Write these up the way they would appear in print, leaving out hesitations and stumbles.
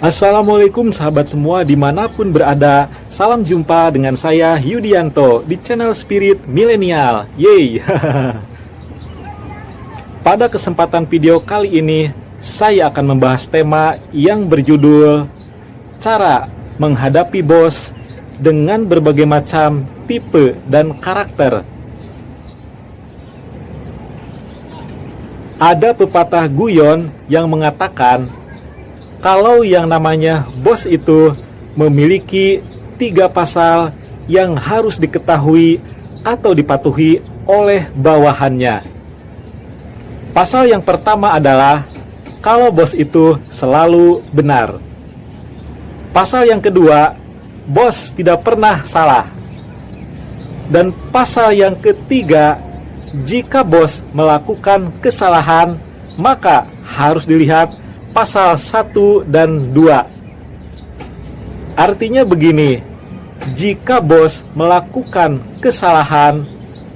Assalamualaikum sahabat semua dimanapun berada. Salam jumpa dengan saya Yudianto di channel Spirit Milenial. Yeay. Pada kesempatan video kali ini saya akan membahas tema yang berjudul cara menghadapi bos dengan berbagai macam tipe dan karakter. Ada pepatah guyon yang mengatakan kalau yang namanya bos itu memiliki 3 pasal yang harus diketahui atau dipatuhi oleh bawahannya. Pasal yang pertama adalah kalau bos itu selalu benar. Pasal yang kedua, bos tidak pernah salah. Dan pasal yang ketiga, jika bos melakukan kesalahan, maka harus dilihat pasal 1 dan 2. Artinya begini, jika bos melakukan kesalahan,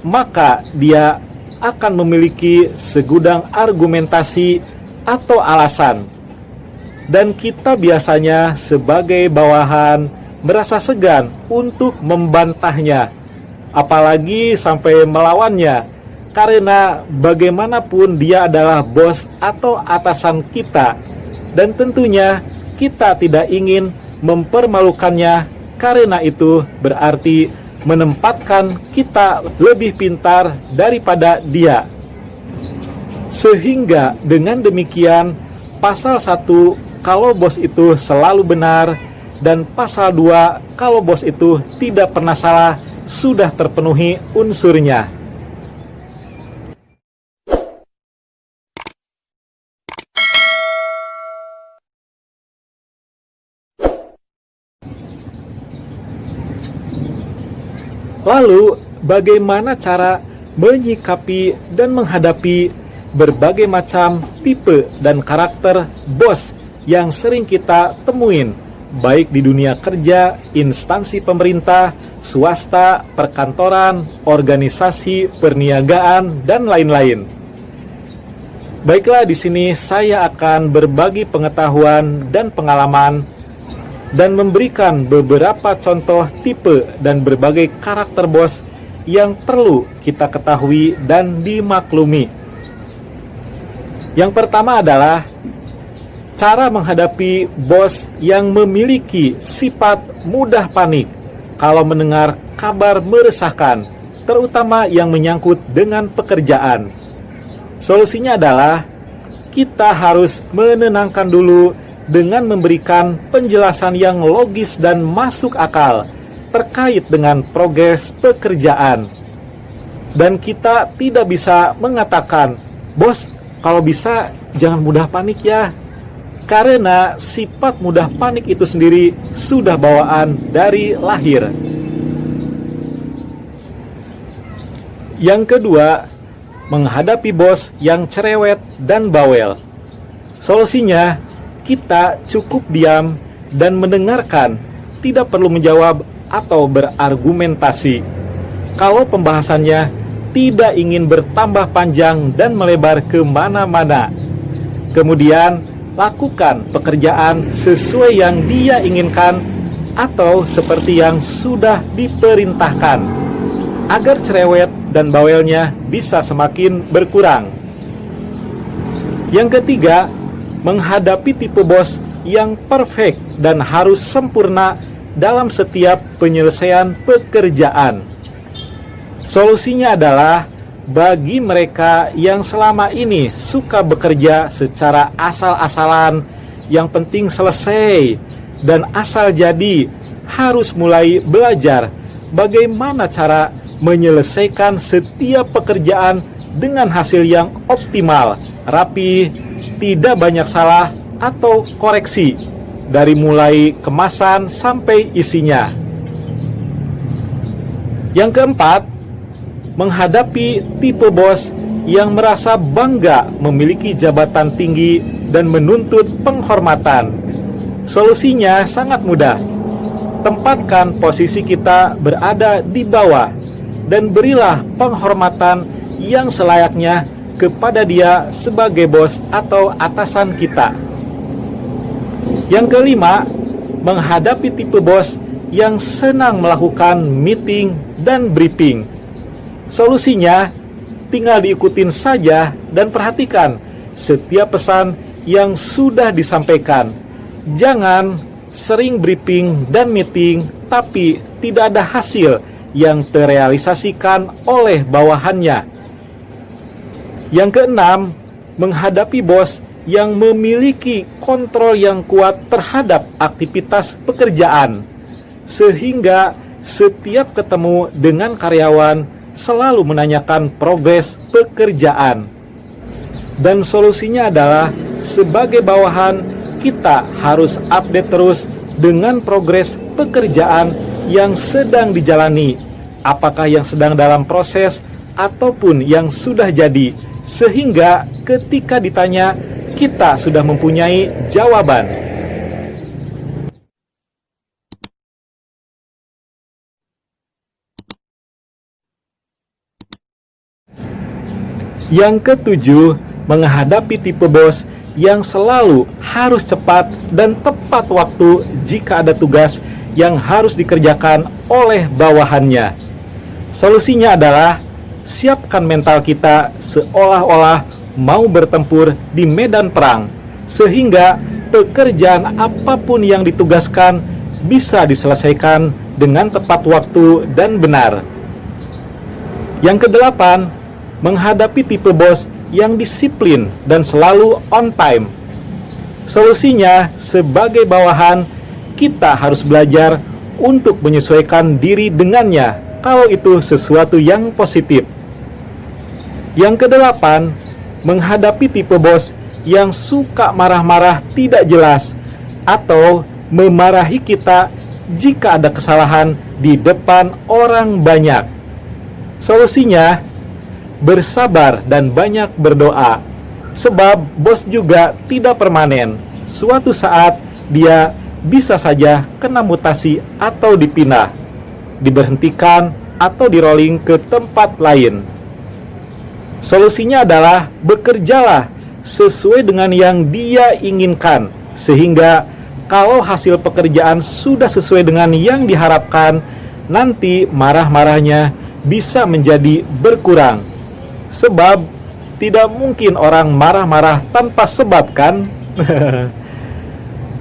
maka dia akan memiliki segudang argumentasi atau alasan. Dan kita biasanya sebagai bawahan merasa segan untuk membantahnya, apalagi sampai melawannya. Karena bagaimanapun dia adalah bos atau atasan kita. Dan tentunya kita tidak ingin mempermalukannya. Karena itu berarti menempatkan kita lebih pintar daripada dia. Sehingga dengan demikian pasal 1 kalau bos itu selalu benar, dan pasal 2 kalau bos itu tidak pernah salah sudah terpenuhi unsurnya. Lalu, bagaimana cara menyikapi dan menghadapi berbagai macam tipe dan karakter bos yang sering kita temuin, baik di dunia kerja, instansi pemerintah, swasta, perkantoran, organisasi, perniagaan, dan lain-lain. Baiklah, di sini saya akan berbagi pengetahuan dan pengalaman dan memberikan beberapa contoh tipe dan berbagai karakter bos yang perlu kita ketahui dan dimaklumi. Yang pertama adalah cara menghadapi bos yang memiliki sifat mudah panik kalau mendengar kabar meresahkan, terutama yang menyangkut dengan pekerjaan. Solusinya adalah kita harus menenangkan dulu dengan memberikan penjelasan yang logis dan masuk akal terkait dengan progres pekerjaan. Dan kita tidak bisa mengatakan, bos, kalau bisa jangan mudah panik ya. Karena sifat mudah panik itu sendiri sudah bawaan dari lahir. Yang kedua, menghadapi bos yang cerewet dan bawel. Solusinya, kita cukup diam dan mendengarkan, tidak perlu menjawab atau berargumentasi. Kalau pembahasannya tidak ingin bertambah panjang dan melebar kemana-mana. Kemudian, lakukan pekerjaan sesuai yang dia inginkan atau seperti yang sudah diperintahkan, agar cerewet dan bawelnya bisa semakin berkurang. Yang ketiga, menghadapi tipe bos yang perfect dan harus sempurna dalam setiap penyelesaian pekerjaan. Solusinya adalah bagi mereka yang selama ini suka bekerja secara asal-asalan, yang penting selesai dan asal jadi, harus mulai belajar bagaimana cara menyelesaikan setiap pekerjaan dengan hasil yang optimal, rapi, tidak banyak salah atau koreksi, dari mulai kemasan sampai isinya. Yang keempat, menghadapi tipe bos yang merasa bangga memiliki jabatan tinggi dan menuntut penghormatan. Solusinya sangat mudah. Tempatkan posisi kita berada di bawah dan berilah penghormatan yang selayaknya kepada dia sebagai bos atau atasan kita. Yang kelima, menghadapi tipe bos yang senang melakukan meeting dan briefing. Solusinya, tinggal diikutin saja dan perhatikan setiap pesan yang sudah disampaikan. Jangan sering briefing dan meeting, tapi tidak ada hasil yang terrealisasikan oleh bawahannya. Yang keenam, menghadapi bos yang memiliki kontrol yang kuat terhadap aktivitas pekerjaan, sehingga setiap ketemu dengan karyawan selalu menanyakan progres pekerjaan. Dan solusinya adalah, sebagai bawahan, kita harus update terus dengan progres pekerjaan yang sedang dijalani, apakah yang sedang dalam proses ataupun yang sudah jadi, sehingga ketika ditanya, kita sudah mempunyai jawaban. Yang ketujuh, menghadapi tipe bos yang selalu harus cepat dan tepat waktu jika ada tugas yang harus dikerjakan oleh bawahannya. Solusinya adalah, siapkan mental kita seolah-olah mau bertempur di medan perang, sehingga pekerjaan apapun yang ditugaskan bisa diselesaikan dengan tepat waktu dan benar. Yang kedelapan, menghadapi tipe bos yang disiplin dan selalu on time. Solusinya, sebagai bawahan, kita harus belajar untuk menyesuaikan diri dengannya kalau itu sesuatu yang positif. Yang kedelapan, menghadapi tipe bos yang suka marah-marah tidak jelas atau memarahi kita jika ada kesalahan di depan orang banyak. Solusinya, bersabar dan banyak berdoa, sebab bos juga tidak permanen. Suatu saat dia bisa saja kena mutasi atau dipindah, diberhentikan atau di-rolling ke tempat lain. Solusinya adalah, bekerjalah sesuai dengan yang dia inginkan, sehingga kalau hasil pekerjaan sudah sesuai dengan yang diharapkan, nanti marah-marahnya bisa menjadi berkurang. Sebab tidak mungkin orang marah-marah tanpa sebab, kan?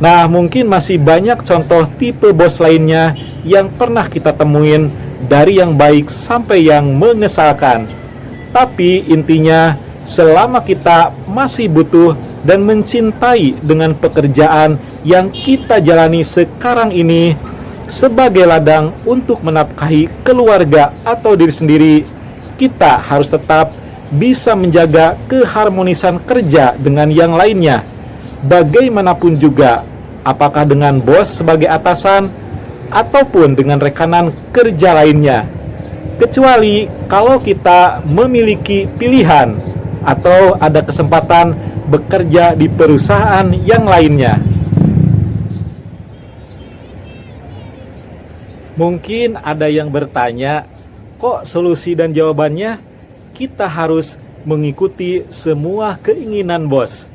Nah, mungkin masih banyak contoh tipe bos lainnya yang pernah kita temuin, dari yang baik sampai yang mengesalkan. Tapi intinya, selama kita masih butuh dan mencintai dengan pekerjaan yang kita jalani sekarang ini sebagai ladang untuk menafkahi keluarga atau diri sendiri, kita harus tetap bisa menjaga keharmonisan kerja dengan yang lainnya. Bagaimanapun juga, apakah dengan bos sebagai atasan ataupun dengan rekanan kerja lainnya. Kecuali kalau kita memiliki pilihan atau ada kesempatan bekerja di perusahaan yang lainnya. Mungkin ada yang bertanya, kok solusi dan jawabannya kita harus mengikuti semua keinginan bos?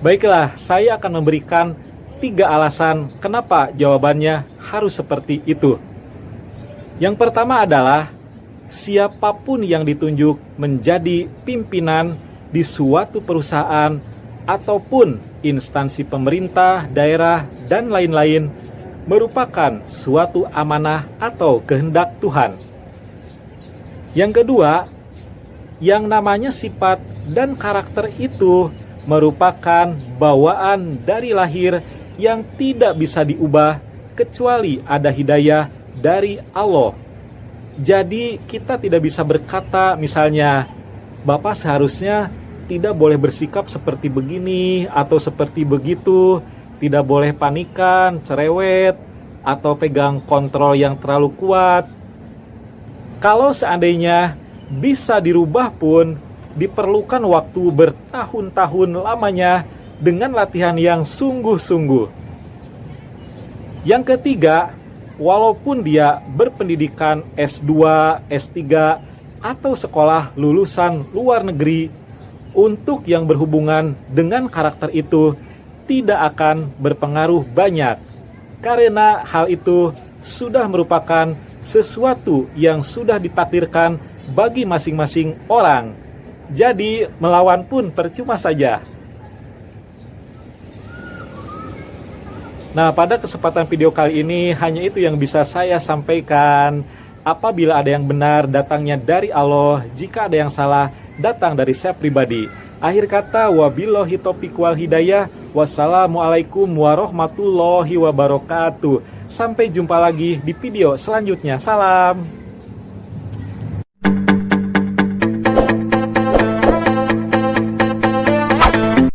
Baiklah, saya akan memberikan 3 alasan kenapa jawabannya harus seperti itu. Yang pertama adalah, siapapun yang ditunjuk menjadi pimpinan di suatu perusahaan ataupun instansi pemerintah, daerah, dan lain-lain merupakan suatu amanah atau kehendak Tuhan. Yang kedua, yang namanya sifat dan karakter itu merupakan bawaan dari lahir yang tidak bisa diubah kecuali ada hidayah dari Allah. Jadi kita tidak bisa berkata misalnya, Bapak seharusnya tidak boleh bersikap seperti begini atau seperti begitu, tidak boleh panikan, cerewet, atau pegang kontrol yang terlalu kuat. Kalau seandainya bisa dirubah pun, diperlukan waktu bertahun-tahun lamanya dengan latihan yang sungguh-sungguh. Yang ketiga, walaupun dia berpendidikan S2, S3, atau sekolah lulusan luar negeri, untuk yang berhubungan dengan karakter itu, tidak akan berpengaruh banyak, karena hal itu sudah merupakan sesuatu yang sudah ditakdirkan bagi masing-masing orang. Jadi melawan pun percuma saja. Nah, pada kesempatan video kali ini hanya itu yang bisa saya sampaikan. Apabila ada yang benar, datangnya dari Allah. Jika ada yang salah, datang dari saya pribadi. Akhir kata, wabillahi taufiq wal hidayah. Wassalamualaikum warahmatullahi wabarakatuh. Sampai jumpa lagi di video selanjutnya. Salam.